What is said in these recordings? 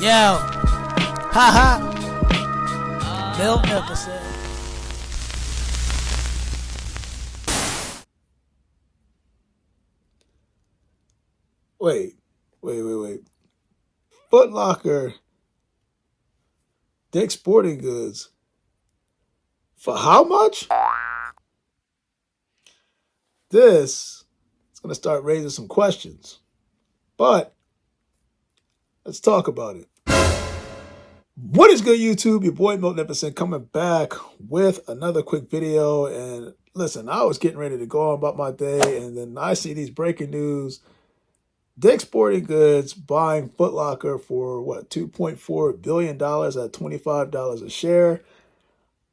Yo, haha, Miltnificent. Wait. Footlocker, Dick's Sporting Goods. For how much? This is going to start raising some questions. But let's talk about it. What is good, YouTube? Your boy Miltnificent coming back with another quick video. And listen, I was getting ready to go on about my day, and then I see these breaking news. Dick's Sporting Goods buying Footlocker for what, $2.4 billion at $25 a share.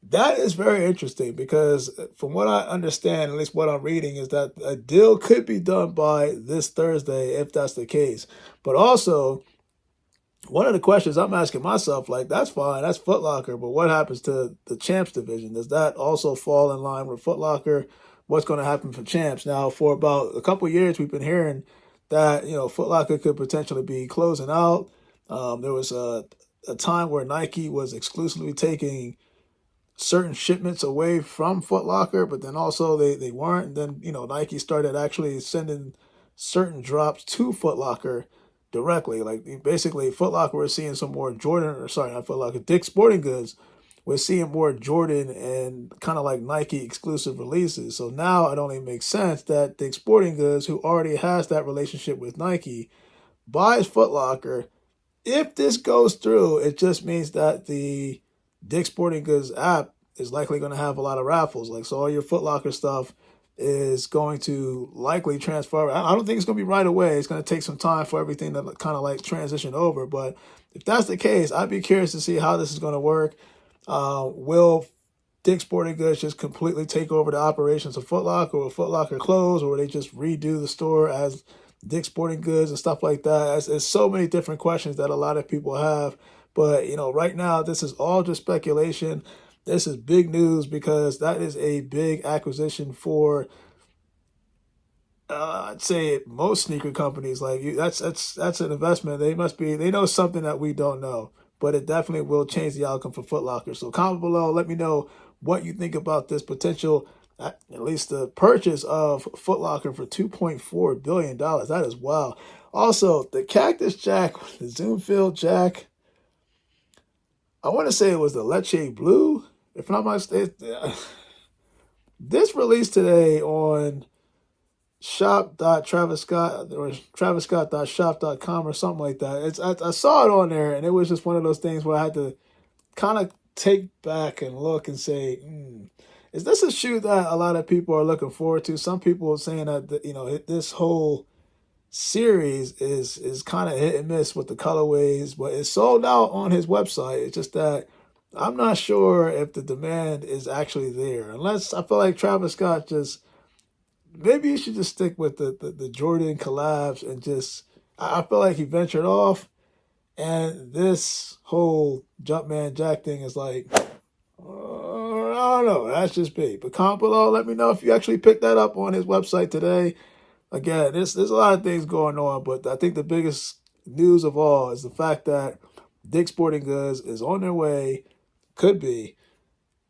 That is very interesting because from what I understand, at least what I'm reading, is that a deal could be done by this Thursday if that's the case. But also, one of the questions I'm asking myself, like, that's fine, that's Footlocker, but what happens to the Champs division? Does that also fall in line with Footlocker? What's going to happen for Champs? Now, for about a couple of years, we've been hearing that, Footlocker could potentially be closing out. There was a time where Nike was exclusively taking certain shipments away from Footlocker, but then also they weren't. And then, Nike started actually sending certain drops to Footlocker directly. Like basically Footlocker was seeing some more Jordan, or sorry, not Footlocker, Dick's Sporting Goods we're seeing more Jordan and kind of like Nike exclusive releases. So now it only makes sense that Dick's Sporting Goods, who already has that relationship with Nike, buys Footlocker. If this goes through, it just means that the Dick's Sporting Goods app is likely going to have a lot of raffles. Like, so all your Footlocker stuff is going to likely transfer. I don't think it's going to be right away. It's going to take some time for everything to kind of like transition over. But if that's the case, I'd be curious to see how this is going to work. Will Dick's Sporting Goods just completely take over the operations of Footlocker, or Footlocker close, or will they just redo the store as Dick's Sporting Goods and stuff like that? It's so many different questions that a lot of people have. But, right now, this is all just speculation. This is big news because that is a big acquisition for, I'd say, most sneaker companies. Like, that's an investment. They know something that we don't know. But it definitely will change the outcome for Footlocker. So comment below. Let me know what you think about this potential, at least the purchase of Footlocker for $2.4 billion. That is wild. Also, the Cactus Jack, the Zoom Field Jack, I want to say it was the Leche Blue. If I'm not mistaken, this released today on shop.traviscott or traviscott.shop.com or something like that. I saw it on there, and it was just one of those things where I had to kind of take back and look and say, is this a shoe that a lot of people are looking forward to? Some people are saying that this whole series is kind of hit and miss with the colorways, but it's sold out on his website. It's just that I'm not sure if the demand is actually there. Unless I feel like Travis Scott maybe you should just stick with the Jordan collabs and I feel like he ventured off, and this whole Jumpman Jack thing is like, I don't know, that's just me. But comment below, let me know if you actually picked that up on his website today. Again, there's a lot of things going on, but I think the biggest news of all is the fact that Dick's Sporting Goods is on their way, could be,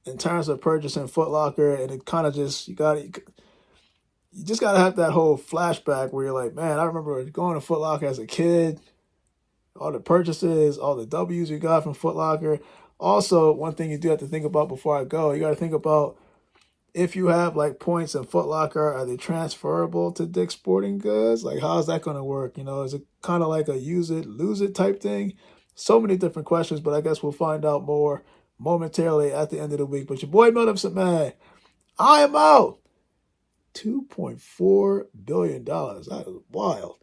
in terms of purchasing Footlocker, and it kind of just, you just got to have that whole flashback where you're like, man, I remember going to Footlocker as a kid, all the purchases, all the W's you got from Footlocker. Also, one thing you do have to think about before I go, you got to think about, if you have like points in Footlocker, are they transferable to Dick's Sporting Goods? Like, how's that going to work? Is it kind of like a use it, lose it type thing? So many different questions, but I guess we'll find out more momentarily at the end of the week. But your boy Miltnificent, man, I am out. $2.4 billion. That is wild.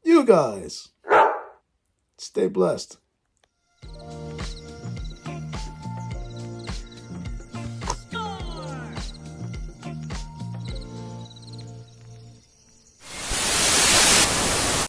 You guys, stay blessed.